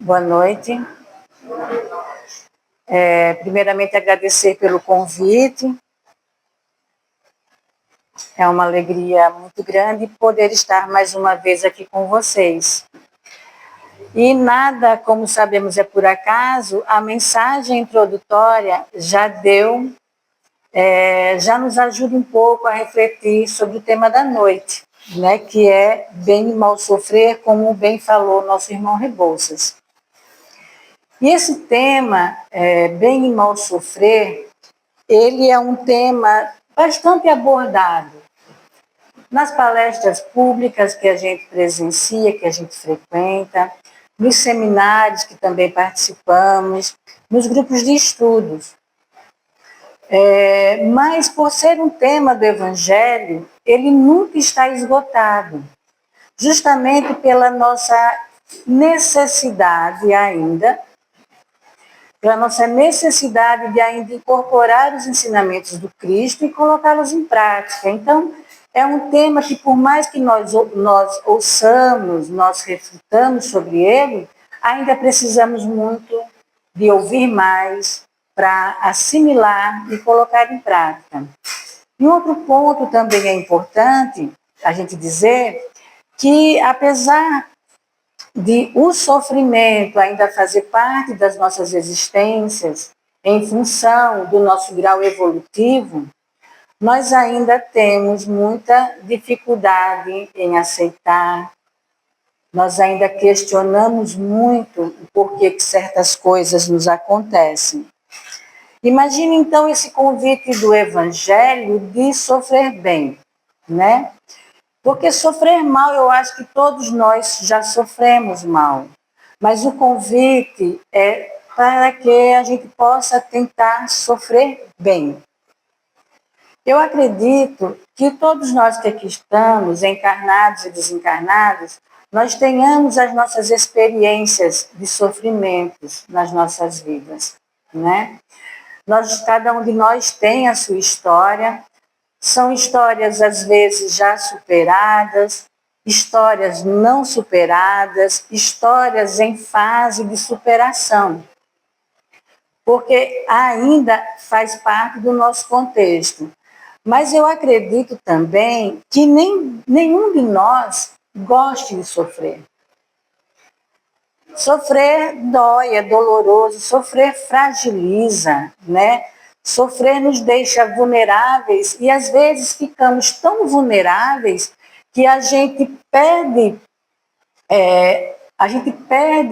Boa noite. Primeiramente, agradecer pelo convite. É uma alegria muito grande poder estar mais uma vez aqui com vocês. E nada, como sabemos, é por acaso, a mensagem introdutória já nos ajuda um pouco a refletir sobre o tema da noite, né, que é bem e mal sofrer, como bem falou nosso irmão Rebouças. E esse tema, bem e mal sofrer, ele é um tema bastante abordado nas palestras públicas que a gente presencia, que a gente frequenta, nos seminários que também participamos, nos grupos de estudos. Mas, por ser um tema do Evangelho, ele nunca está esgotado, justamente pela nossa necessidade ainda, de ainda incorporar os ensinamentos do Cristo e colocá-los em prática. Então, é um tema que, por mais que nós ouçamos, nós reflitamos sobre ele, ainda precisamos muito de ouvir mais para assimilar e colocar em prática. E outro ponto também é importante a gente dizer que, apesar de o sofrimento ainda fazer parte das nossas existências, em função do nosso grau evolutivo, nós ainda temos muita dificuldade em aceitar, nós ainda questionamos muito o porquê que certas coisas nos acontecem. Imagine, então, esse convite do Evangelho de sofrer bem, né? Porque sofrer mal, eu acho que todos nós já sofremos mal. Mas o convite é para que a gente possa tentar sofrer bem. Eu acredito que todos nós que aqui estamos, encarnados e desencarnados, nós tenhamos as nossas experiências de sofrimentos nas nossas vidas, né? Cada um de nós tem a sua história. São histórias, às vezes, já superadas, histórias não superadas, histórias em fase de superação. Porque ainda faz parte do nosso contexto. Mas eu acredito também que nenhum de nós goste de sofrer. Sofrer dói, é doloroso, sofrer fragiliza, né? Sofrer nos deixa vulneráveis e às vezes ficamos tão vulneráveis que a gente perde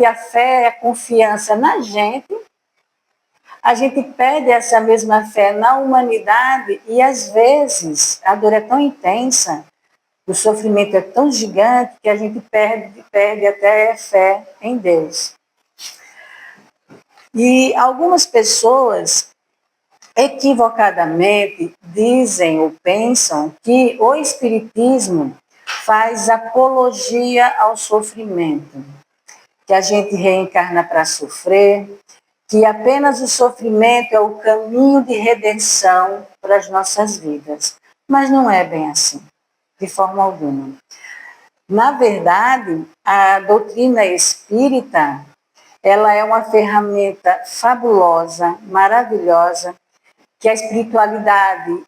a fé, a confiança na gente, a gente perde essa mesma fé na humanidade e às vezes a dor é tão intensa, o sofrimento é tão gigante que a gente perde até a fé em Deus. E algumas pessoas equivocadamente dizem ou pensam que o Espiritismo faz apologia ao sofrimento, que a gente reencarna para sofrer, que apenas o sofrimento é o caminho de redenção para as nossas vidas. Mas não é bem assim, de forma alguma. Na verdade, a doutrina espírita, ela é uma ferramenta fabulosa, maravilhosa, que a espiritualidade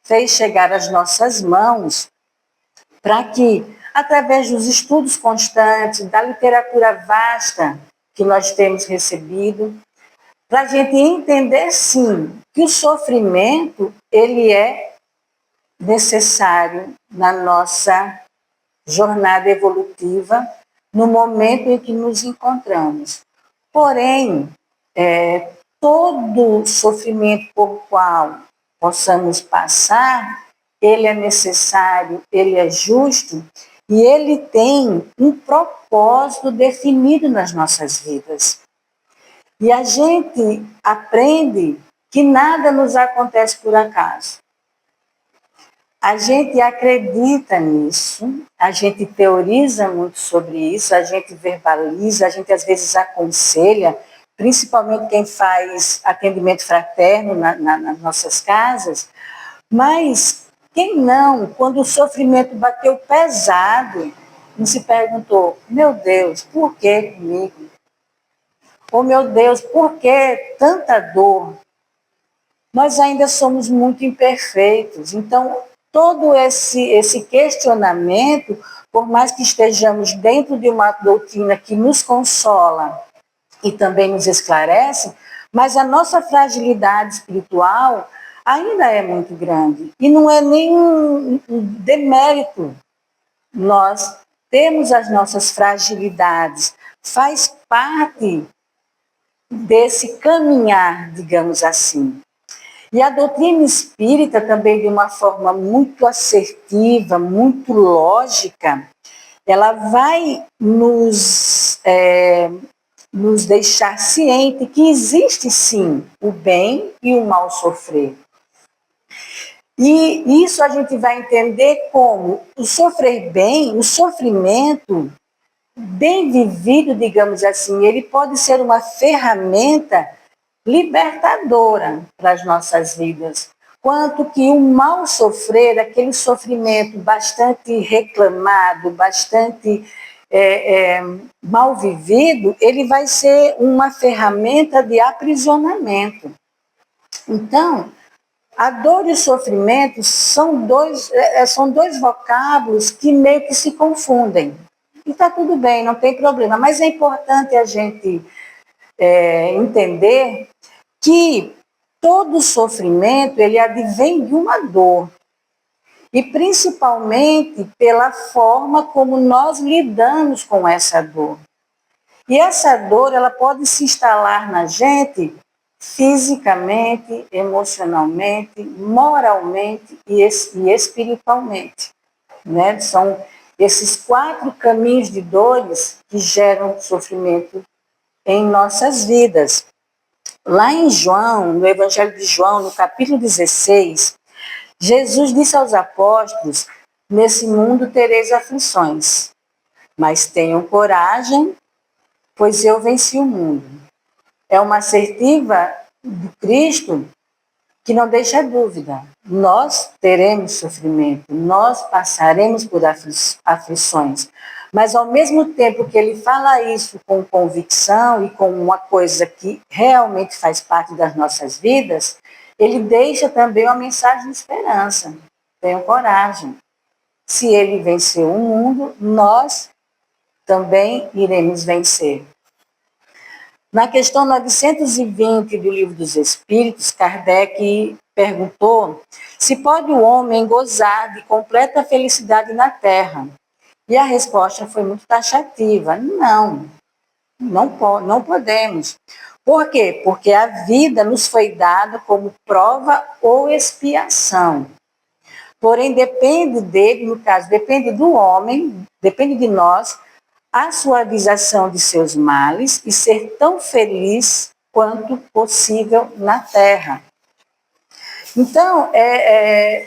fez chegar às nossas mãos para que, através dos estudos constantes, da literatura vasta que nós temos recebido, para a gente entender, sim, que o sofrimento, ele é necessário na nossa jornada evolutiva, no momento em que nos encontramos. Porém, todo sofrimento por qual possamos passar, ele é necessário, ele é justo e ele tem um propósito definido nas nossas vidas. E a gente aprende que nada nos acontece por acaso. A gente acredita nisso, a gente teoriza muito sobre isso, a gente verbaliza, a gente às vezes aconselha, principalmente quem faz atendimento fraterno nas nossas casas, mas quem não, quando o sofrimento bateu pesado, não se perguntou, meu Deus, por que comigo? Oh, meu Deus, por que tanta dor? Nós ainda somos muito imperfeitos. Então, todo esse questionamento, por mais que estejamos dentro de uma doutrina que nos consola e também nos esclarece, mas a nossa fragilidade espiritual ainda é muito grande. E não é nenhum demérito. Nós temos as nossas fragilidades, faz parte desse caminhar, digamos assim. E a doutrina espírita também, de uma forma muito assertiva, muito lógica, ela vai nos deixar ciente que existe sim o bem e o mal sofrer. E isso a gente vai entender como o sofrer bem, o sofrimento bem vivido, digamos assim, ele pode ser uma ferramenta libertadora para as nossas vidas. Quanto que o mal sofrer, aquele sofrimento bastante reclamado, bastante mal vivido, ele vai ser uma ferramenta de aprisionamento. Então, a dor e o sofrimento são dois vocábulos que meio que se confundem. E está tudo bem, não tem problema, mas é importante a gente entender que todo sofrimento ele advém de uma dor. E principalmente pela forma como nós lidamos com essa dor. E essa dor ela pode se instalar na gente fisicamente, emocionalmente, moralmente e espiritualmente. Né? São esses 4 caminhos de dores que geram sofrimento em nossas vidas. Lá em João, no Evangelho de João, no capítulo 16, Jesus disse aos apóstolos: nesse mundo tereis aflições, mas tenham coragem, pois eu venci o mundo. É uma assertiva de Cristo que não deixa dúvida. Nós teremos sofrimento, nós passaremos por aflições. Mas ao mesmo tempo que ele fala isso com convicção e com uma coisa que realmente faz parte das nossas vidas, ele deixa também uma mensagem de esperança. Tenham coragem. Se ele venceu o mundo, nós também iremos vencer. Na questão 920 do Livro dos Espíritos, Kardec perguntou se pode o homem gozar de completa felicidade na Terra. E a resposta foi muito taxativa: não podemos. Por quê? Porque a vida nos foi dada como prova ou expiação. Porém, depende dele, no caso, depende do homem, depende de nós, a suavização de seus males e ser tão feliz quanto possível na Terra. Então, é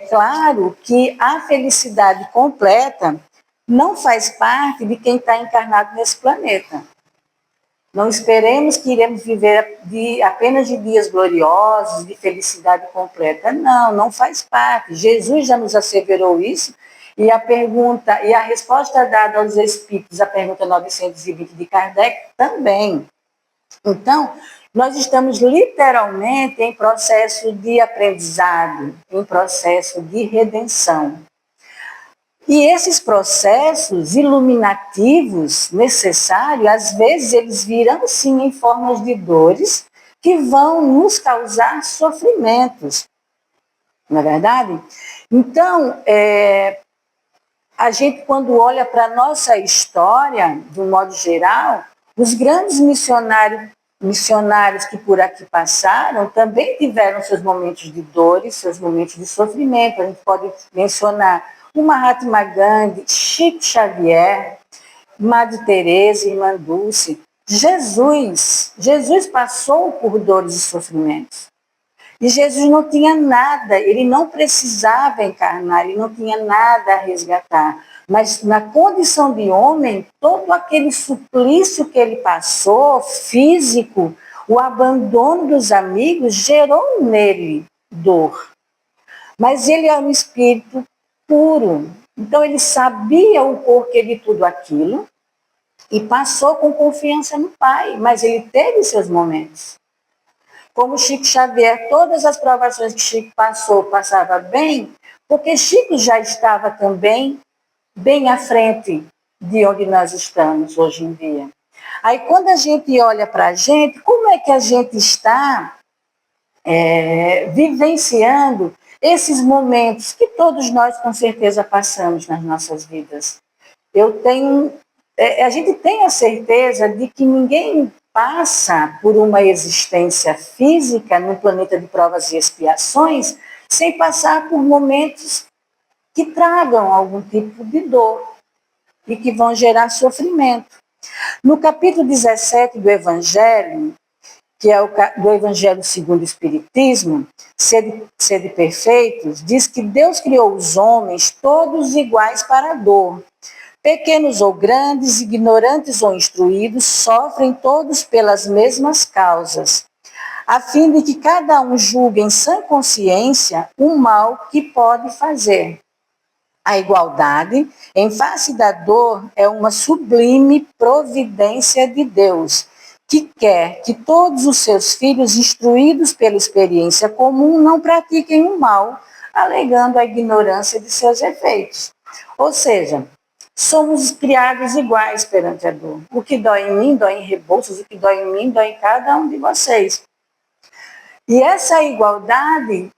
claro que a felicidade completa não faz parte de quem está encarnado nesse planeta. Não esperemos que iremos viver apenas de dias gloriosos, de felicidade completa. Não faz parte. Jesus já nos asseverou isso. E a resposta dada aos espíritos, a pergunta 920 de Kardec, também. Então, nós estamos literalmente em processo de aprendizado, em processo de redenção. E esses processos iluminativos necessários, às vezes eles virão sim em formas de dores que vão nos causar sofrimentos. Não é verdade? Então, a gente, quando olha para a nossa história, de um modo geral, os grandes missionários que por aqui passaram também tiveram seus momentos de dores, seus momentos de sofrimento. A gente pode mencionar o Mahatma Gandhi, Chico Xavier, Madre Teresa, Irmã Dulce. Jesus passou por dores e sofrimentos. E Jesus não tinha nada, ele não precisava encarnar, ele não tinha nada a resgatar. Mas na condição de homem, todo aquele suplício que ele passou, físico, o abandono dos amigos, gerou nele dor. Mas ele era um espírito puro. Então ele sabia o porquê de tudo aquilo e passou com confiança no Pai, mas ele teve seus momentos. Como Chico Xavier, todas as provações que Chico passou, passava bem, porque Chico já estava também bem à frente de onde nós estamos hoje em dia. Aí quando a gente olha para a gente, como é que a gente está vivenciando esses momentos que todos nós com certeza passamos nas nossas vidas? A gente tem a certeza de que ninguém passa por uma existência física no planeta de provas e expiações sem passar por momentos que tragam algum tipo de dor e que vão gerar sofrimento. No capítulo 17 do Evangelho, que é do Evangelho segundo o Espiritismo, Sede Perfeitos, diz que Deus criou os homens todos iguais para a dor. Pequenos ou grandes, ignorantes ou instruídos, sofrem todos pelas mesmas causas, a fim de que cada um julgue em sã consciência o mal que pode fazer. A igualdade, em face da dor, é uma sublime providência de Deus, que quer que todos os seus filhos, instruídos pela experiência comum, não pratiquem o mal, alegando a ignorância de seus efeitos. Ou seja, somos criados iguais perante a dor. O que dói em mim, dói em Rebouças, o que dói em mim, dói em cada um de vocês. E essa igualdade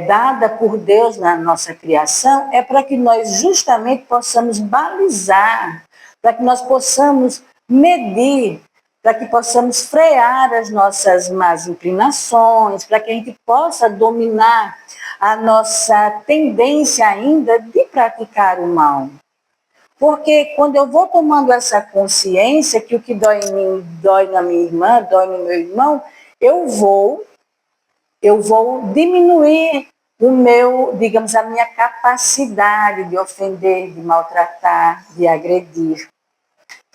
dada por Deus na nossa criação é para que nós justamente possamos balizar, para que nós possamos medir, para que possamos frear as nossas más inclinações, para que a gente possa dominar a nossa tendência ainda de praticar o mal. Porque quando eu vou tomando essa consciência que o que dói em mim, dói na minha irmã, dói no meu irmão, eu vou diminuir a minha capacidade de ofender, de maltratar, de agredir.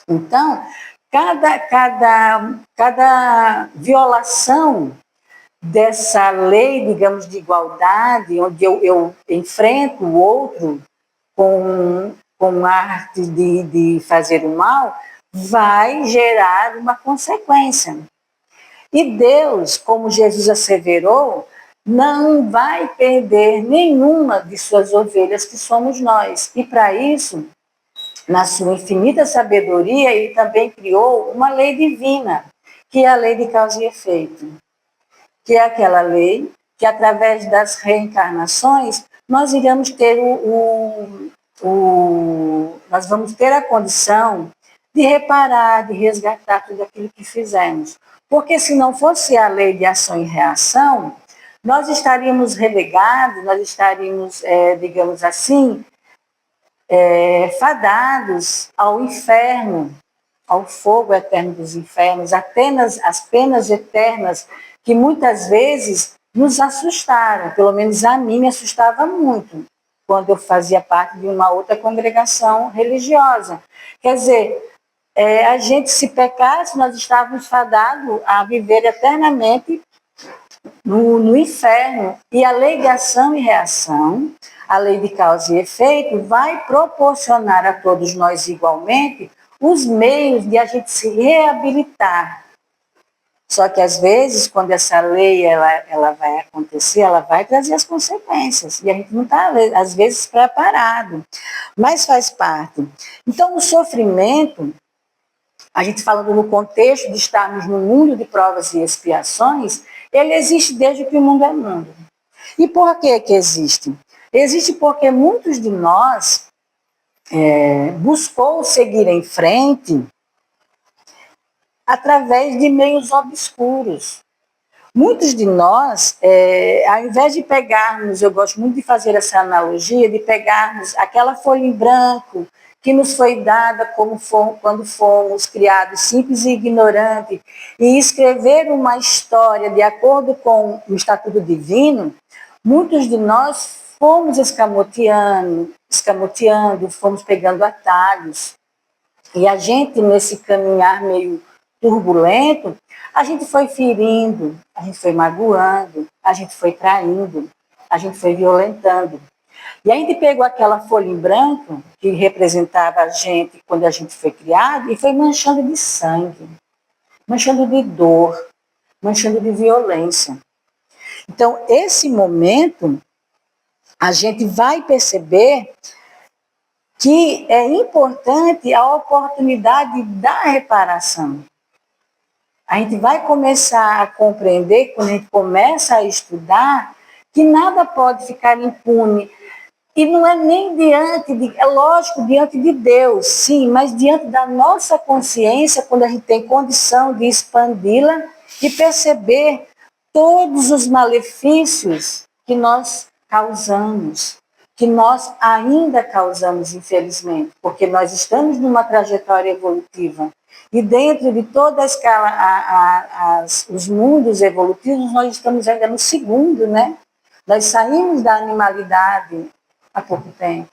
Então, cada violação dessa lei, digamos, de igualdade, onde eu enfrento o outro com a arte de fazer o mal, vai gerar uma consequência. E Deus, como Jesus asseverou, não vai perder nenhuma de suas ovelhas, que somos nós. E para isso, na sua infinita sabedoria, ele também criou uma lei divina, que é a lei de causa e efeito. Que é aquela lei que, através das reencarnações, nós iremos ter nós vamos ter a condição de reparar, de resgatar tudo aquilo que fizemos. Porque se não fosse a lei de ação e reação, nós estaríamos relegados, nós estaríamos, digamos assim, fadados ao inferno, ao fogo eterno dos infernos, as penas eternas que muitas vezes nos assustaram, pelo menos a mim me assustava muito, quando eu fazia parte de uma outra congregação religiosa. Quer dizer, a gente, se pecasse, nós estávamos fadados a viver eternamente no inferno. E a lei de ação e reação, a lei de causa e efeito, vai proporcionar a todos nós igualmente os meios de a gente se reabilitar. Só que, às vezes, quando essa lei ela vai acontecer, ela vai trazer as consequências. E a gente não está, às vezes, preparado. Mas faz parte. Então, o sofrimento, a gente falando no contexto de estarmos no mundo de provas e expiações, ele existe desde que o mundo é mundo. E por que existe? Existe porque muitos de nós buscou seguir em frente através de meios obscuros. Muitos de nós, ao invés de pegarmos, eu gosto muito de fazer essa analogia, de pegarmos aquela folha em branco que nos foi dada quando fomos criados simples e ignorantes, e escrever uma história de acordo com o estatuto divino, muitos de nós fomos escamoteando, fomos pegando atalhos. E a gente, nesse caminhar meio turbulento, a gente foi ferindo, a gente foi magoando, a gente foi traindo, a gente foi violentando. E a gente pegou aquela folha em branco, que representava a gente quando a gente foi criado, e foi manchando de sangue, manchando de dor, manchando de violência. Então, esse momento, a gente vai perceber que é importante a oportunidade da reparação. A gente vai começar a compreender, quando a gente começa a estudar, que nada pode ficar impune. E não é nem diante de, é lógico, diante de Deus, sim, mas diante da nossa consciência, quando a gente tem condição de expandi-la e perceber todos os malefícios que nós causamos, que nós ainda causamos, infelizmente, porque nós estamos numa trajetória evolutiva. E dentro de toda a escala, os mundos evolutivos, nós estamos ainda no segundo, né? Nós saímos da animalidade há pouco tempo.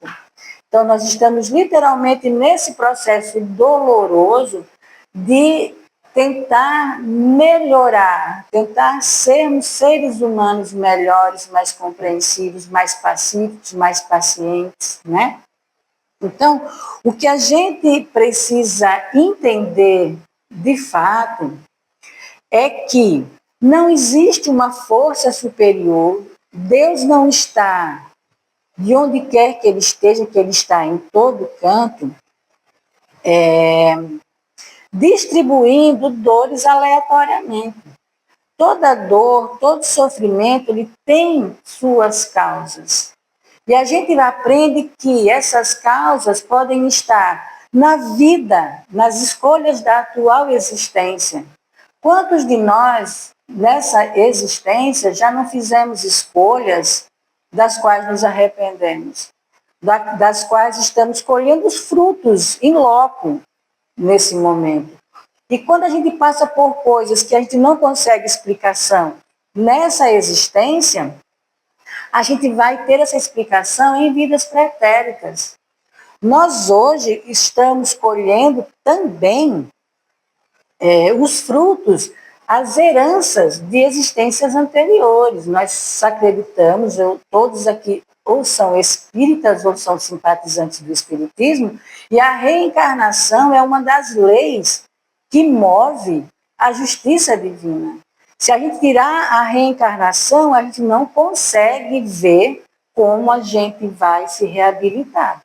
Então, nós estamos literalmente nesse processo doloroso de tentar melhorar, tentar sermos seres humanos melhores, mais compreensivos, mais pacíficos, mais pacientes, né? Então, o que a gente precisa entender, de fato, é que não existe uma força superior, Deus não está de onde quer que ele esteja, que ele está em todo canto, distribuindo dores aleatoriamente. Toda dor, todo sofrimento, ele tem suas causas. E a gente aprende que essas causas podem estar na vida, nas escolhas da atual existência. Quantos de nós, nessa existência, já não fizemos escolhas das quais nos arrependemos, das quais estamos colhendo os frutos em loco nesse momento? E quando a gente passa por coisas que a gente não consegue explicação nessa existência, a gente vai ter essa explicação em vidas pretéritas. Nós hoje estamos colhendo também os frutos, as heranças de existências anteriores. Nós acreditamos, todos aqui ou são espíritas ou são simpatizantes do espiritismo, e a reencarnação é uma das leis que move a justiça divina. Se a gente tirar a reencarnação, a gente não consegue ver como a gente vai se reabilitar.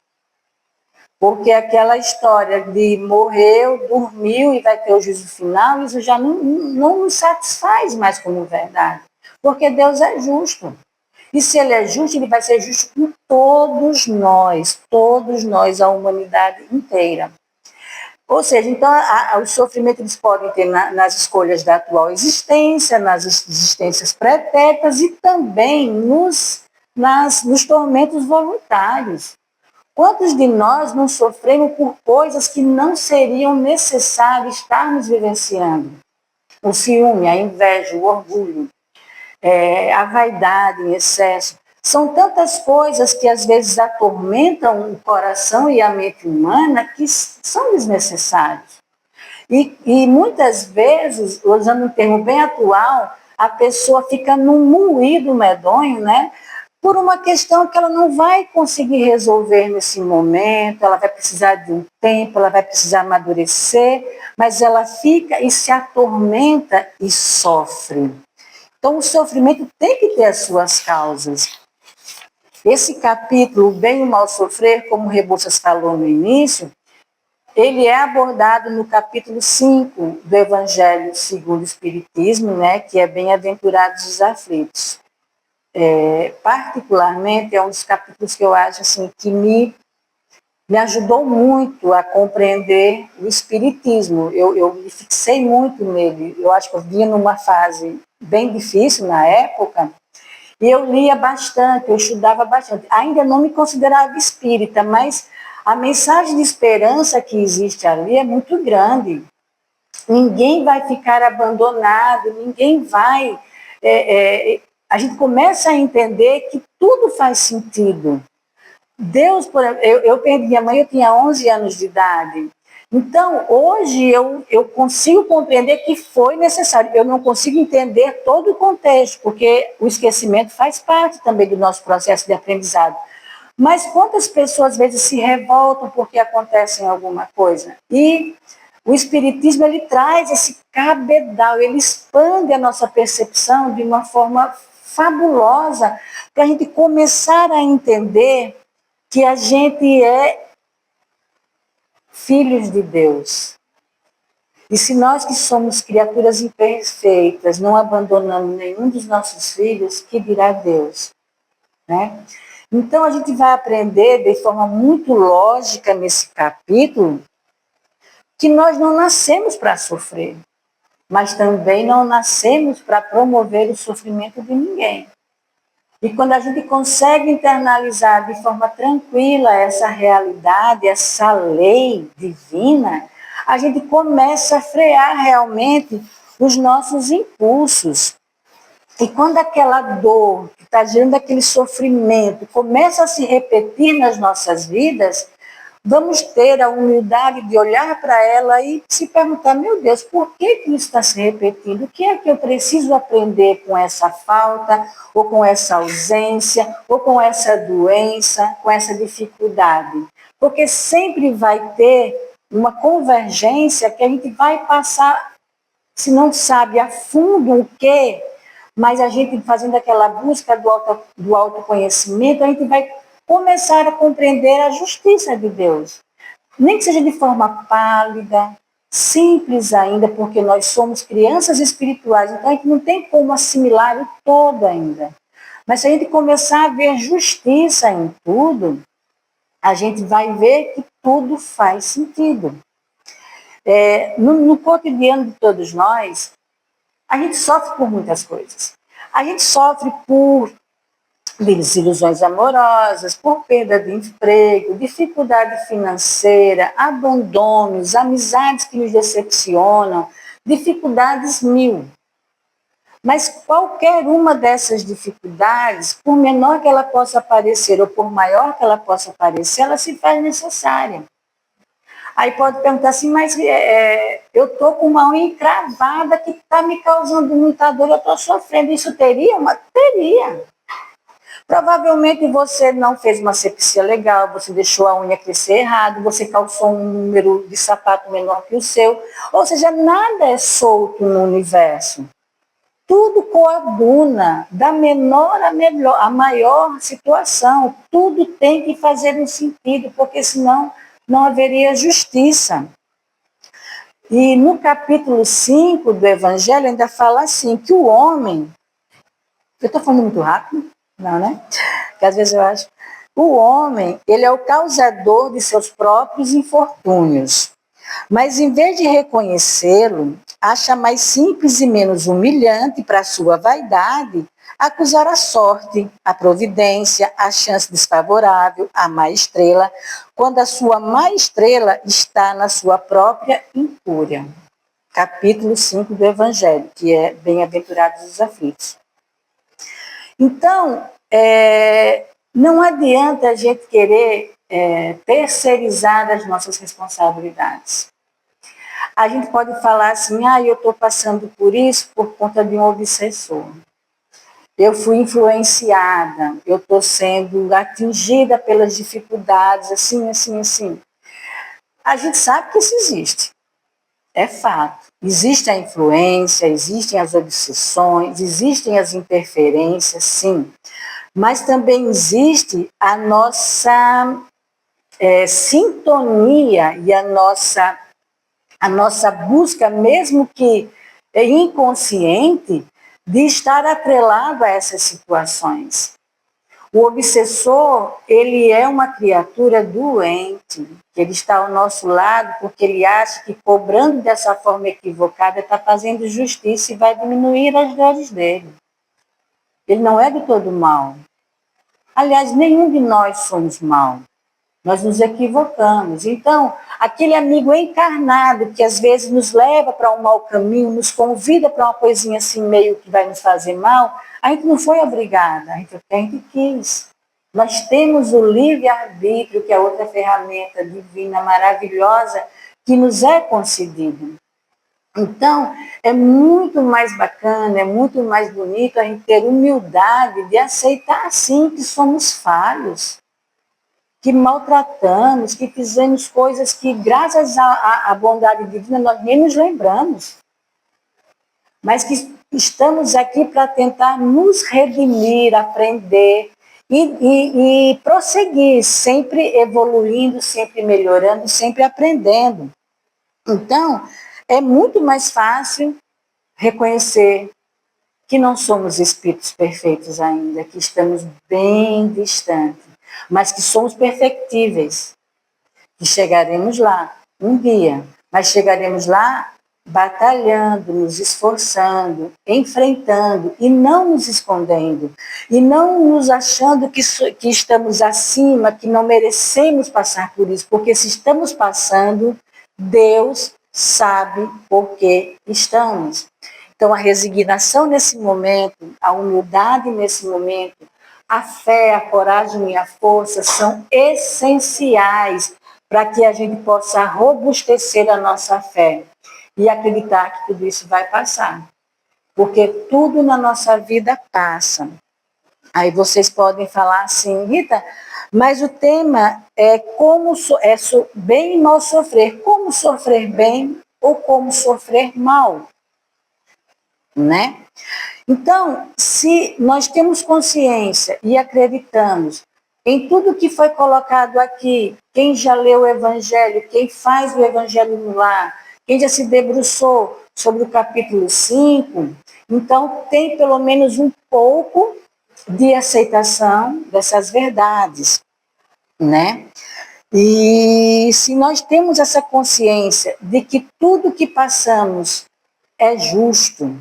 Porque aquela história de morreu, dormiu e vai ter o juízo final, isso já não nos satisfaz mais como verdade. Porque Deus é justo. E se ele é justo, ele vai ser justo com todos nós, a humanidade inteira. Ou seja, então, os sofrimentos eles podem ter nas escolhas da atual existência, nas existências pretéritas e também nos tormentos voluntários. Quantos de nós não sofremos por coisas que não seriam necessárias estarmos vivenciando? O ciúme, a inveja, o orgulho, a vaidade em excesso. São tantas coisas que às vezes atormentam o coração e a mente humana que são desnecessários. E muitas vezes, usando um termo bem atual, a pessoa fica num moído medonho, né? Por uma questão que ela não vai conseguir resolver nesse momento, ela vai precisar de um tempo, ela vai precisar amadurecer, mas ela fica e se atormenta e sofre. Então, o sofrimento tem que ter as suas causas. Esse capítulo, Bem e o Mal Sofrer, como Rebouças falou no início, ele é abordado no capítulo 5 do Evangelho segundo o Espiritismo, né, que é Bem-aventurados os aflitos. Particularmente, é um dos capítulos que eu acho assim, que me ajudou muito a compreender o Espiritismo. Eu me fixei muito nele. Eu acho que eu vinha numa fase bem difícil na época, e eu lia bastante, eu estudava bastante. Ainda não me considerava espírita, mas a mensagem de esperança que existe ali é muito grande. Ninguém vai ficar abandonado, ninguém vai... a gente começa a entender que tudo faz sentido. Deus, eu perdi minha mãe, eu tinha 11 anos de idade. Então, hoje eu consigo compreender que foi necessário. Eu não consigo entender todo o contexto, porque o esquecimento faz parte também do nosso processo de aprendizado. Mas quantas pessoas às vezes se revoltam porque acontece alguma coisa? E o Espiritismo, ele traz esse cabedal, ele expande a nossa percepção de uma forma fabulosa, para a gente começar a entender que a gente é filhos de Deus. E se nós que somos criaturas imperfeitas, não abandonamos nenhum dos nossos filhos, que dirá Deus? Né? Então a gente vai aprender de forma muito lógica nesse capítulo que nós não nascemos para sofrer, mas também não nascemos para promover o sofrimento de ninguém. E quando a gente consegue internalizar de forma tranquila essa realidade, essa lei divina, a gente começa a frear realmente os nossos impulsos. E quando aquela dor, que está gerando aquele sofrimento, começa a se repetir nas nossas vidas, vamos ter a humildade de olhar para ela e se perguntar, meu Deus, por que isso está se repetindo? O que é que eu preciso aprender com essa falta, ou com essa ausência, ou com essa doença, com essa dificuldade? Porque sempre vai ter uma convergência que a gente vai passar, se não sabe a fundo o que, mas a gente fazendo aquela busca do autoconhecimento, a gente vai começar a compreender a justiça de Deus. Nem que seja de forma pálida, simples ainda, porque nós somos crianças espirituais, então a gente não tem como assimilar o todo ainda. Mas se a gente começar a ver justiça em tudo, a gente vai ver que tudo faz sentido. No cotidiano de todos nós, a gente sofre por muitas coisas. A gente sofre por desilusões amorosas, por perda de emprego, dificuldade financeira, abandonos, amizades que nos decepcionam, dificuldades mil. Mas qualquer uma dessas dificuldades, por menor que ela possa parecer ou por maior que ela possa parecer, ela se faz necessária. Aí pode perguntar assim, mas eu estou com uma unha encravada que está me causando muita dor, eu estou sofrendo. Isso teria? Teria. Provavelmente você não fez uma asepsia legal, você deixou a unha crescer errado, você calçou um número de sapato menor que o seu. Ou seja, nada é solto no universo. Tudo coaduna, da menor a maior situação. Tudo tem que fazer um sentido, porque senão não haveria justiça. E no capítulo 5 do Evangelho ainda fala assim, que o homem... Eu estou falando muito rápido? Não, né? Porque às vezes eu acho... O homem, ele é o causador de seus próprios infortúnios. Mas em vez de reconhecê-lo, acha mais simples e menos humilhante para a sua vaidade acusar a sorte, a providência, a chance desfavorável, a má estrela, quando a sua má estrela está na sua própria incúria. Capítulo 5 do Evangelho, que é Bem-aventurados os aflitos. Então, não adianta a gente querer terceirizar as nossas responsabilidades. A gente pode falar assim, eu estou passando por isso por conta de um obsessor. Eu fui influenciada, eu estou sendo atingida pelas dificuldades, assim, assim, assim. A gente sabe que isso existe, é fato. Existe a influência, existem as obsessões, existem as interferências, sim. Mas também existe a nossa sintonia e a nossa busca, mesmo que inconsciente, de estar atrelado a essas situações. O obsessor, ele é uma criatura doente, ele está ao nosso lado porque ele acha que cobrando dessa forma equivocada está fazendo justiça e vai diminuir as dores dele. Ele não é de todo mal. Aliás, nenhum de nós somos mal. Nós nos equivocamos. Então, aquele amigo encarnado que às vezes nos leva para um mau caminho, nos convida para uma coisinha assim meio que vai nos fazer mal, a gente não foi obrigada, a gente quis. Nós temos o livre-arbítrio, que é outra ferramenta divina maravilhosa que nos é concedido. Então, é muito mais bacana, é muito mais bonito a gente ter humildade de aceitar sim que somos falhos. que maltratamos, que fizemos coisas que, graças à bondade divina, nós nem nos lembramos. Mas que estamos aqui para tentar nos redimir, aprender e prosseguir, sempre evoluindo, sempre melhorando, sempre aprendendo. Então, é muito mais fácil reconhecer que não somos espíritos perfeitos ainda, que estamos bem distantes, mas que somos perfectíveis, que chegaremos lá um dia, mas chegaremos lá batalhando, nos esforçando, enfrentando e não nos escondendo, e não nos achando que estamos acima, que não merecemos passar por isso, porque se estamos passando, Deus sabe por que estamos. Então, a resignação nesse momento, a humildade nesse momento, a fé, a coragem e a força são essenciais para que a gente possa robustecer a nossa fé e acreditar que tudo isso vai passar. Porque tudo na nossa vida passa. Aí vocês podem falar assim, Rita, mas o tema é como bem e mal sofrer. Como sofrer bem ou como sofrer mal? Né? Então, se nós temos consciência e acreditamos em tudo que foi colocado aqui, quem já leu o Evangelho, quem faz o Evangelho no lar, quem já se debruçou sobre o capítulo 5, então tem pelo menos um pouco de aceitação dessas verdades, né? E se nós temos essa consciência de que tudo que passamos é justo,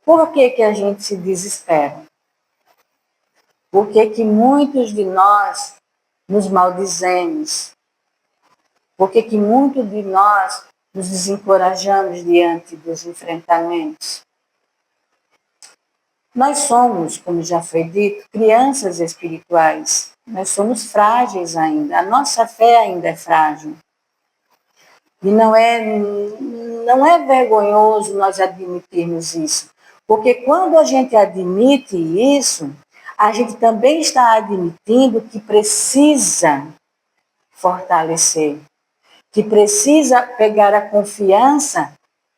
por que a gente se desespera? Por que muitos de nós nos maldizemos? Por que muitos de nós nos desencorajamos diante dos enfrentamentos? Nós somos, como já foi dito, crianças espirituais. Nós somos frágeis ainda. A nossa fé ainda é frágil. E não é vergonhoso nós admitirmos isso. Porque quando a gente admite isso, a gente também está admitindo que precisa fortalecer, que precisa pegar a confiança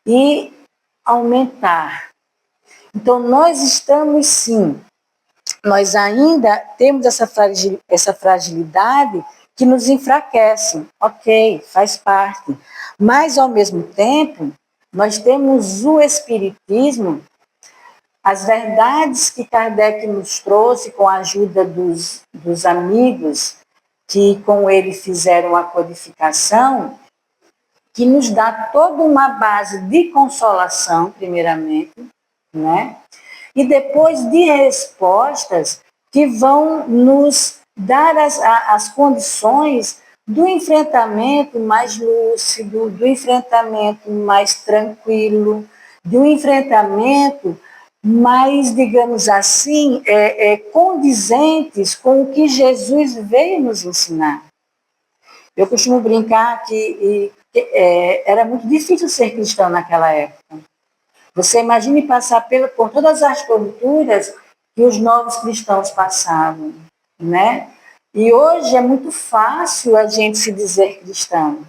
e aumentar. Então, nós estamos sim, nós ainda temos essa fragilidade que nos enfraquece. Ok, faz parte. Mas, ao mesmo tempo, nós temos o Espiritismo, as verdades que Kardec nos trouxe com a ajuda dos amigos que com ele fizeram a codificação, que nos dá toda uma base de consolação, primeiramente, né? E depois de respostas que vão nos dar as condições do enfrentamento mais lúcido, do enfrentamento mais tranquilo, do enfrentamento mais, digamos assim, condizentes com o que Jesus veio nos ensinar. Eu costumo brincar que era muito difícil ser cristão naquela época. Você imagine passar por todas as torturas que os novos cristãos passavam, né? E hoje é muito fácil a gente se dizer cristão.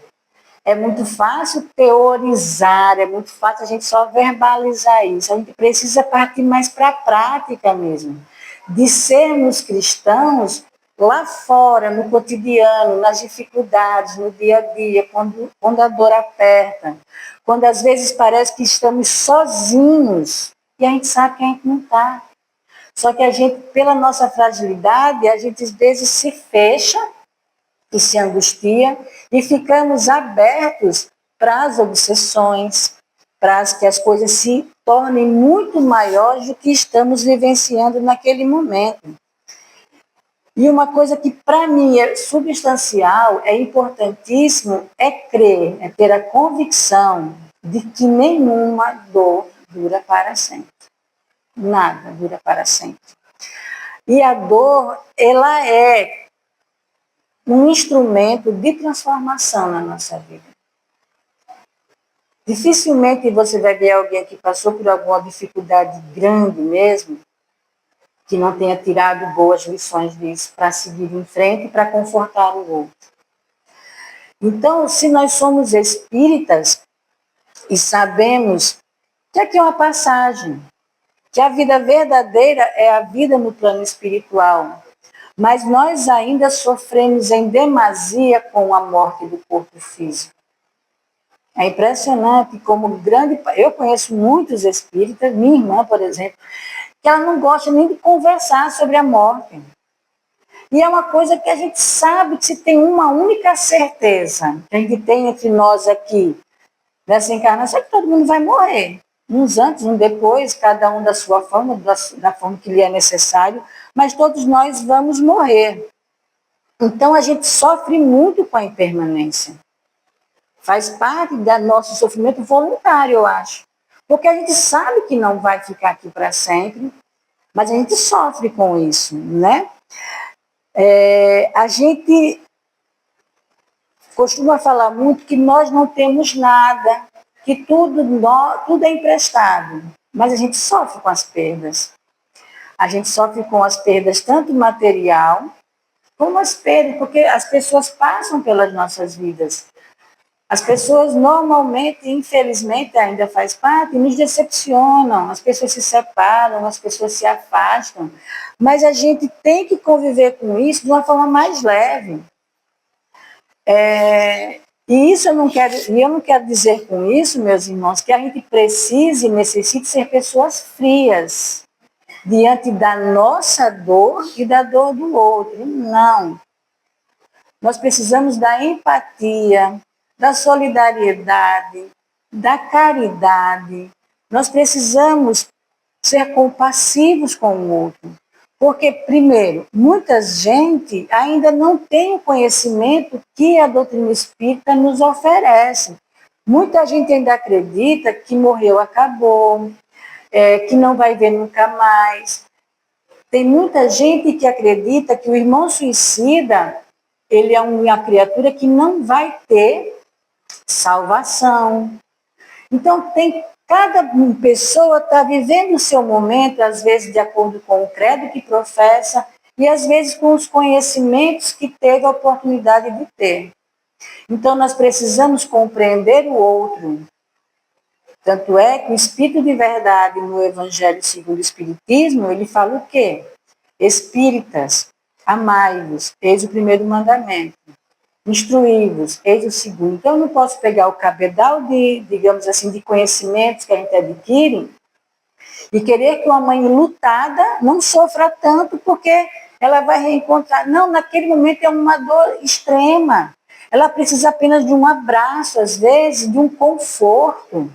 É muito fácil teorizar, é muito fácil a gente só verbalizar isso. A gente precisa partir mais para a prática mesmo, de sermos cristãos lá fora, no cotidiano, nas dificuldades, no dia a dia, quando a dor aperta, quando às vezes parece que estamos sozinhos e a gente sabe que a gente não está. Só que a gente, pela nossa fragilidade, a gente às vezes se fecha e se angustia e ficamos abertos para as obsessões, para que as coisas se tornem muito maiores do que estamos vivenciando naquele momento. E uma coisa que para mim é substancial, é importantíssimo, é crer, é ter a convicção de que nenhuma dor dura para sempre. Nada dura para sempre. E a dor, ela é um instrumento de transformação na nossa vida. Dificilmente você vai ver alguém que passou por alguma dificuldade grande mesmo que não tenha tirado boas lições disso para seguir em frente e para confortar o outro. Então, se nós somos espíritas e sabemos que aqui é uma passagem, que a vida verdadeira é a vida no plano espiritual, mas nós ainda sofremos em demasia com a morte do corpo físico. É impressionante como grande... Eu conheço muitos espíritas, minha irmã, por exemplo, que ela não gosta nem de conversar sobre a morte. E é uma coisa que a gente sabe que se tem uma única certeza que a gente tem entre nós aqui, nessa encarnação, é que todo mundo vai morrer. Uns antes, uns depois, cada um da sua forma, da forma que lhe é necessário, mas todos nós vamos morrer. Então a gente sofre muito com a impermanência. Faz parte do nosso sofrimento voluntário, eu acho. Porque a gente sabe que não vai ficar aqui para sempre, mas a gente sofre com isso, né? A gente costuma falar muito que nós não temos nada, que tudo é emprestado, mas a gente sofre com as perdas. A gente sofre com as perdas tanto material, como as perdas, porque as pessoas passam pelas nossas vidas. As pessoas normalmente, infelizmente, ainda faz parte, nos decepcionam, as pessoas se separam, as pessoas se afastam, mas a gente tem que conviver com isso de uma forma mais leve. E isso eu não quero dizer com isso, meus irmãos, que a gente precise e necessite ser pessoas frias diante da nossa dor e da dor do outro. Não. Nós precisamos da empatia, da solidariedade, da caridade. Nós precisamos ser compassivos com o outro. Porque, primeiro, muita gente ainda não tem o conhecimento que a doutrina espírita nos oferece. Muita gente ainda acredita que morreu, acabou, que não vai ver nunca mais. Tem muita gente que acredita que o irmão suicida, ele é uma criatura que não vai ter salvação. Então, cada pessoa está vivendo o seu momento, às vezes de acordo com o credo que professa, e às vezes com os conhecimentos que teve a oportunidade de ter. Então, nós precisamos compreender o outro. Tanto é que o Espírito de Verdade, no Evangelho segundo o Espiritismo, ele fala o quê? Espíritas, amai-vos, eis o primeiro mandamento. Instruí-vos, eis o segundo. Então, eu não posso pegar o cabedal digamos assim, de conhecimentos que a gente adquire e querer que uma mãe lutada não sofra tanto porque ela vai reencontrar. Não, naquele momento é uma dor extrema. Ela precisa apenas de um abraço, às vezes, de um conforto.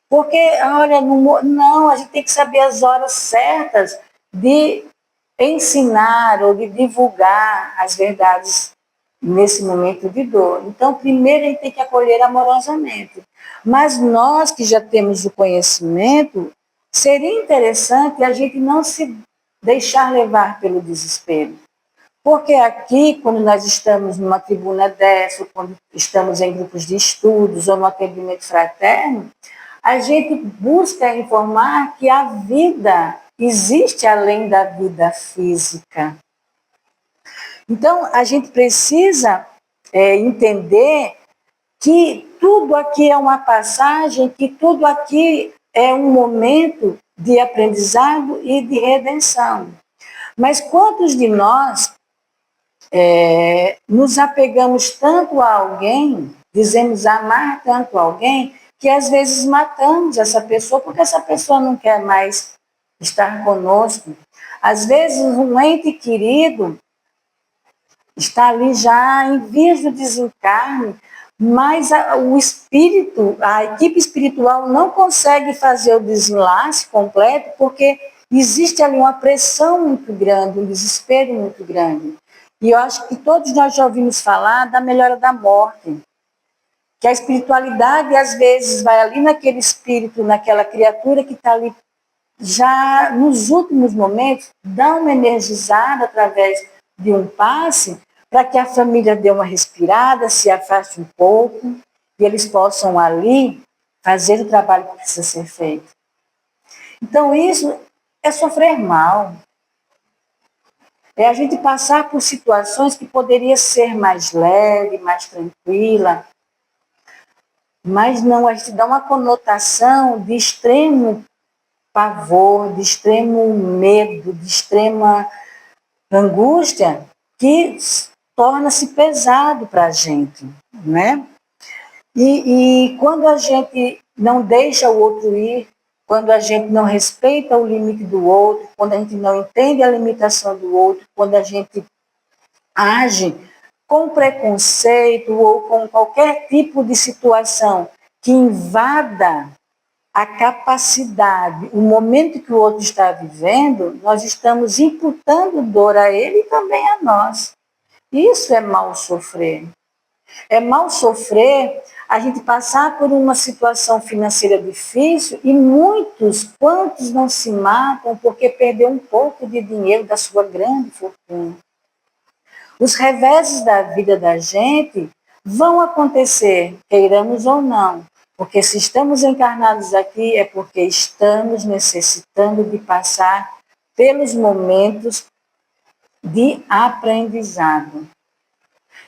Porque, olha, não, a gente tem que saber as horas certas de ensinar ou de divulgar as verdades nesse momento de dor. Então, primeiro a gente tem que acolher amorosamente. Mas nós que já temos o conhecimento, seria interessante a gente não se deixar levar pelo desespero. Porque aqui, quando nós estamos numa tribuna dessa, quando estamos em grupos de estudos ou no atendimento fraterno, a gente busca informar que a vida existe além da vida física. Então, a gente precisa entender que tudo aqui é uma passagem, que tudo aqui é um momento de aprendizado e de redenção. Mas quantos de nós nos apegamos tanto a alguém, dizemos amar tanto alguém, que às vezes matamos essa pessoa porque essa pessoa não quer mais estar conosco. Às vezes um ente querido está ali já em vias do desencarne, mas o espírito, a equipe espiritual não consegue fazer o desenlace completo porque existe ali uma pressão muito grande, um desespero muito grande. E eu acho que todos nós já ouvimos falar da melhora da morte, que a espiritualidade às vezes vai ali naquele espírito, naquela criatura que está ali já nos últimos momentos, dá uma energizada através de um passe para que a família dê uma respirada, se afaste um pouco e eles possam ali fazer o trabalho que precisa ser feito. Então isso é sofrer mal. É a gente passar por situações que poderia ser mais leve, mais tranquila, mas não, a gente dá uma conotação de extremo pavor, de extremo medo, de extrema angústia, que torna-se pesado para a gente, né? E quando a gente não deixa o outro ir, quando a gente não respeita o limite do outro, quando a gente não entende a limitação do outro, quando a gente age com preconceito ou com qualquer tipo de situação que invada a capacidade, o momento que o outro está vivendo, nós estamos imputando dor a ele e também a nós. Isso é mal sofrer. É mal sofrer a gente passar por uma situação financeira difícil e quantos não se matam porque perdeu um pouco de dinheiro da sua grande fortuna. Os reveses da vida da gente vão acontecer, queiramos ou não, porque se estamos encarnados aqui é porque estamos necessitando de passar pelos momentos de aprendizado.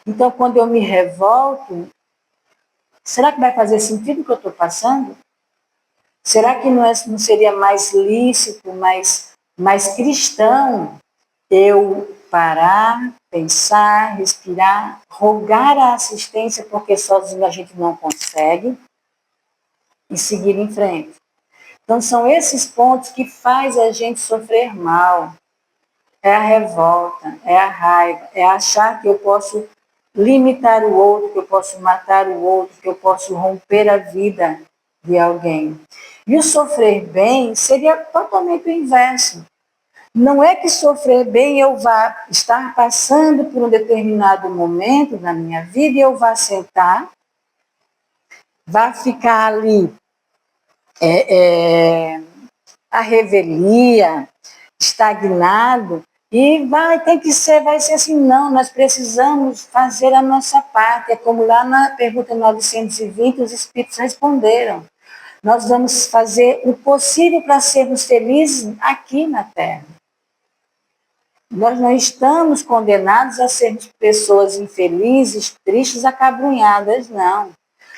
Então, quando eu me revolto, será que vai fazer sentido o que eu estou passando? Será que não seria mais lícito, mais cristão eu parar, pensar, respirar, rogar a assistência, porque sozinho a gente não consegue, e seguir em frente? Então, são esses pontos que faz a gente sofrer mal. É a revolta, é a raiva, é achar que eu posso limitar o outro, que eu posso matar o outro, que eu posso romper a vida de alguém. E o sofrer bem seria totalmente o inverso. Não é que sofrer bem eu vá estar passando por um determinado momento na minha vida e eu vá sentar, vá ficar ali a revelia, estagnado, e vai ser assim, não, nós precisamos fazer a nossa parte. É como lá na pergunta 920, os espíritos responderam. Nós vamos fazer o possível para sermos felizes aqui na Terra. Nós não estamos condenados a sermos pessoas infelizes, tristes, acabrunhadas, não.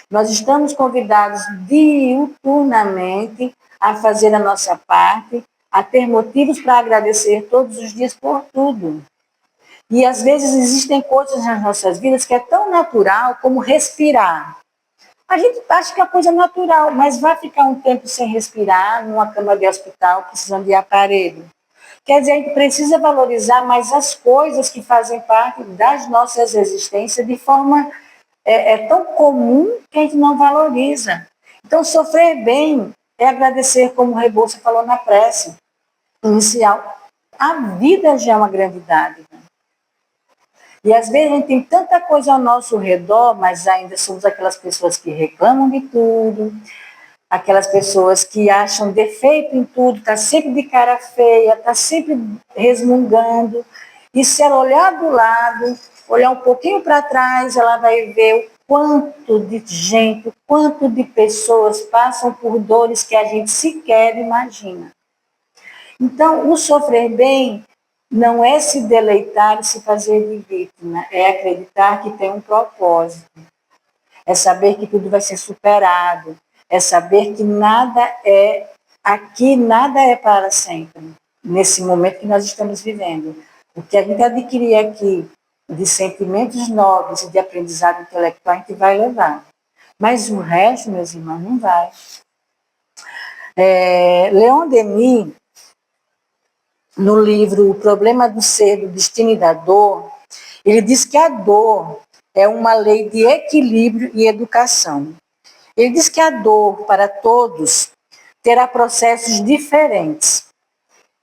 Nós estamos convidados diuturnamente a fazer a nossa parte, a ter motivos para agradecer todos os dias por tudo. E às vezes existem coisas nas nossas vidas que é tão natural como respirar. A gente acha que é coisa natural, mas vai ficar um tempo sem respirar, numa cama de hospital, precisando de aparelho. Quer dizer, a gente precisa valorizar mais as coisas que fazem parte das nossas existências de forma tão comum que a gente não valoriza. Então, sofrer bem é agradecer, como o Rebouça falou na prece inicial. A vida já é uma grande dádiva. E às vezes a gente tem tanta coisa ao nosso redor, mas ainda somos aquelas pessoas que reclamam de tudo, aquelas pessoas que acham defeito em tudo, está sempre de cara feia, está sempre resmungando. E se ela olhar do lado, olhar um pouquinho para trás, ela vai ver o quanto de gente, o quanto de pessoas passam por dores que a gente sequer imagina. Então, o sofrer bem não é se deleitar e se fazer de vítima, é acreditar que tem um propósito, é saber que tudo vai ser superado, é saber que nada é para sempre, nesse momento que nós estamos vivendo. O que a gente adquirir aqui de sentimentos nobres e de aprendizado intelectual, a gente vai levar. Mas o resto, meus irmãos, não vai. Leon Denis, no livro O Problema do Ser, do Destino e da Dor, ele diz que a dor é uma lei de equilíbrio e educação. Ele diz que a dor, para todos, terá processos diferentes,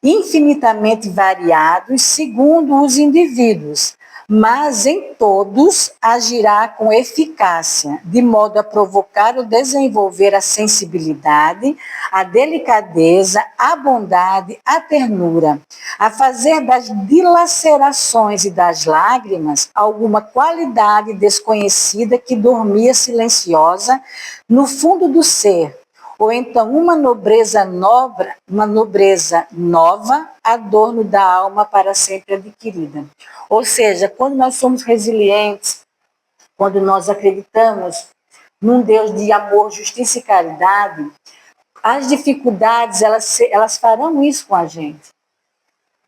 infinitamente variados segundo os indivíduos, mas em todos agirá com eficácia, de modo a provocar ou desenvolver a sensibilidade, a delicadeza, a bondade, a ternura, a fazer das dilacerações e das lágrimas alguma qualidade desconhecida que dormia silenciosa no fundo do ser, ou então uma nobreza nova, adorno da alma para sempre adquirida. Ou seja, quando nós somos resilientes, quando nós acreditamos num Deus de amor, justiça e caridade, as dificuldades, elas farão isso com a gente.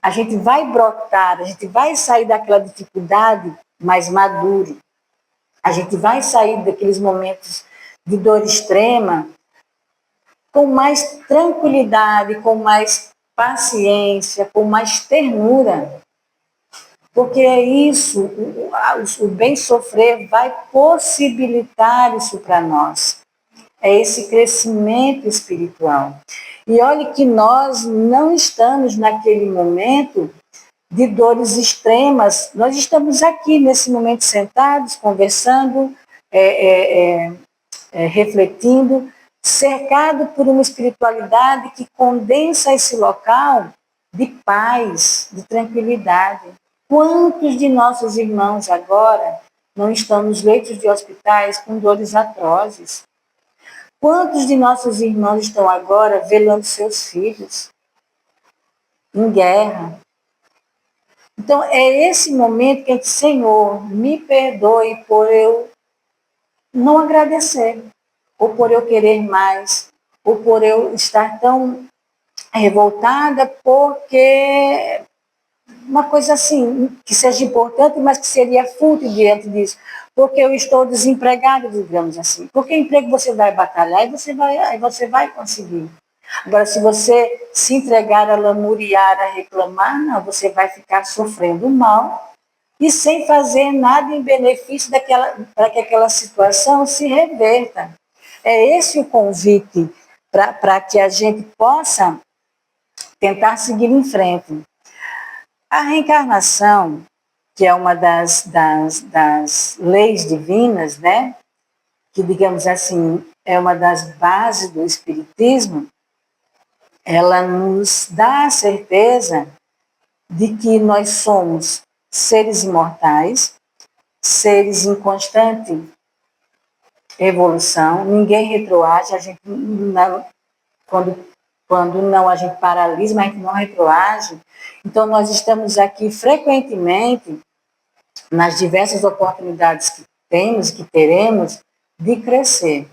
A gente vai brotar, a gente vai sair daquela dificuldade mais maduro. A gente vai sair daqueles momentos de dor extrema com mais tranquilidade, com mais paciência, com mais ternura. Porque é isso, o bem sofrer vai possibilitar isso para nós. É esse crescimento espiritual. E olhe que nós não estamos naquele momento de dores extremas, nós estamos aqui nesse momento sentados, conversando, refletindo, cercado por uma espiritualidade que condensa esse local de paz, de tranquilidade. Quantos de nossos irmãos agora não estão nos leitos de hospitais com dores atrozes? Quantos de nossos irmãos estão agora velando seus filhos em guerra? Então, é esse momento que a gente, Senhor, me perdoe por eu não agradecer, ou por eu querer mais, ou por eu estar tão revoltada porque uma coisa assim, que seja importante, mas que seria fútil diante disso. Porque eu estou desempregada, digamos assim. Porque emprego você vai batalhar e você vai conseguir. Agora, se você se entregar a lamuriar, a reclamar, não, você vai ficar sofrendo mal e sem fazer nada em benefício para que aquela situação se reverta. É esse o convite para que a gente possa tentar seguir em frente. A reencarnação, que é uma das leis divinas, né? Que, digamos assim, é uma das bases do Espiritismo, ela nos dá a certeza de que nós somos seres imortais, seres em constante evolução, ninguém retroage, a gente não, quando não a gente paralisa, mas a gente não retroage. Então nós estamos aqui frequentemente, nas diversas oportunidades que temos e que teremos, de crescer.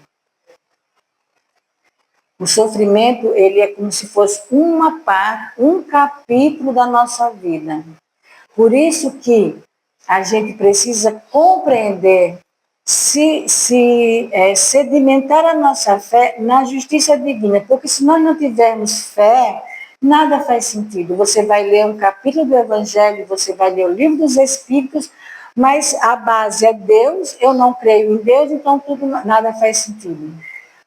O sofrimento, ele é como se fosse uma parte, um capítulo da nossa vida. Por isso que a gente precisa compreender, sedimentar a nossa fé na justiça divina, porque se nós não tivermos fé, nada faz sentido. Você vai ler um capítulo do Evangelho, você vai ler o livro dos Espíritos, mas a base é Deus, eu não creio em Deus, então nada faz sentido.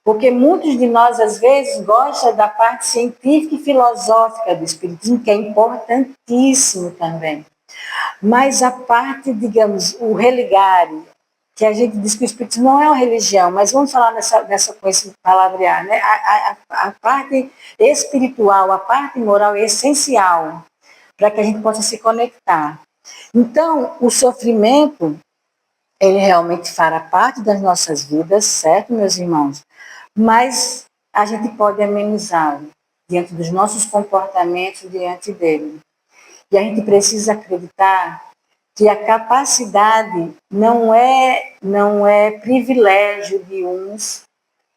Porque muitos de nós, às vezes, gostam da parte científica e filosófica do Espiritismo, que é importantíssimo também. Mas a parte, digamos, o religário, que a gente diz que o Espiritismo não é uma religião, mas vamos falar com esse palavrear, né? A parte espiritual, a parte moral é essencial para que a gente possa se conectar. Então, o sofrimento, ele realmente fará parte das nossas vidas, certo, meus irmãos? Mas a gente pode amenizá-lo diante dos nossos comportamentos diante dele. E a gente precisa acreditar que a capacidade não é privilégio de uns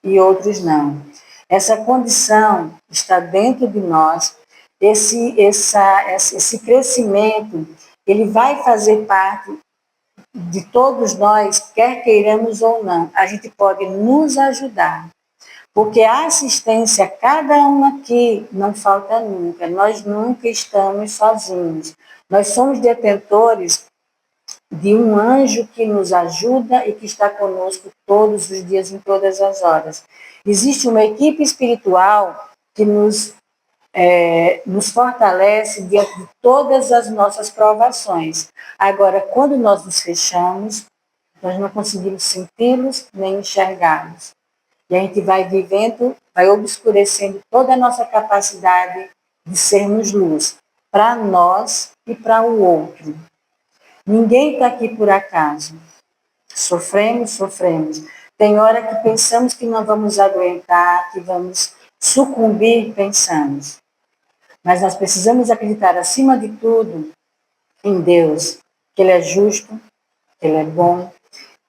e outros não. Essa condição está dentro de nós, esse crescimento, ele vai fazer parte de todos nós, quer queiramos ou não. A gente pode nos ajudar, porque a assistência a cada um aqui não falta nunca. Nós nunca estamos sozinhos. Nós somos detentores de um anjo que nos ajuda e que está conosco todos os dias, em todas as horas. Existe uma equipe espiritual que nos fortalece diante de todas as nossas provações. Agora, quando nós nos fechamos, nós não conseguimos senti-los nem enxergá-los. E a gente vai vivendo, vai obscurecendo toda a nossa capacidade de sermos luz, para nós e para o outro. Ninguém está aqui por acaso. Sofremos. Tem hora que pensamos que não vamos aguentar, que vamos sucumbir, pensamos. Mas nós precisamos acreditar, acima de tudo, em Deus, que Ele é justo, que Ele é bom,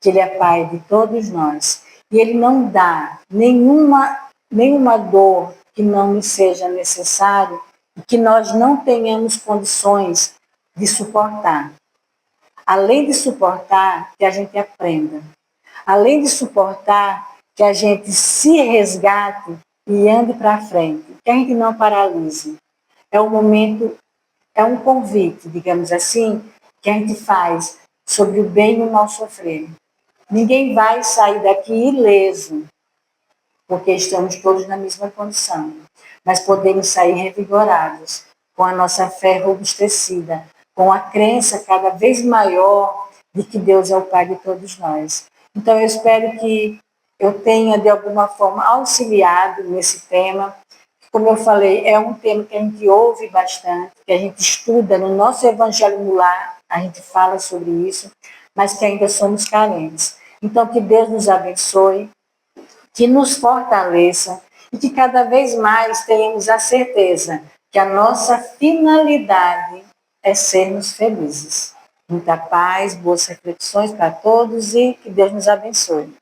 que Ele é Pai de todos nós. E Ele não dá nenhuma dor que não nos seja necessário e que nós não tenhamos condições de suportar. Além de suportar, que a gente aprenda. Além de suportar, que a gente se resgate e ande para frente. Que a gente não paralise. É um momento, é um convite, digamos assim, que a gente faz sobre o bem e o mal sofrer. Ninguém vai sair daqui ileso, porque estamos todos na mesma condição. Mas podemos sair revigorados, com a nossa fé robustecida, com a crença cada vez maior de que Deus é o Pai de todos nós. Então, eu espero que eu tenha, de alguma forma, auxiliado nesse tema. Como eu falei, é um tema que a gente ouve bastante, que a gente estuda no nosso Evangelho no Lar, a gente fala sobre isso, mas que ainda somos carentes. Então, que Deus nos abençoe, que nos fortaleça e que cada vez mais tenhamos a certeza que a nossa finalidade é sermos felizes. Muita paz, boas reflexões para todos e que Deus nos abençoe.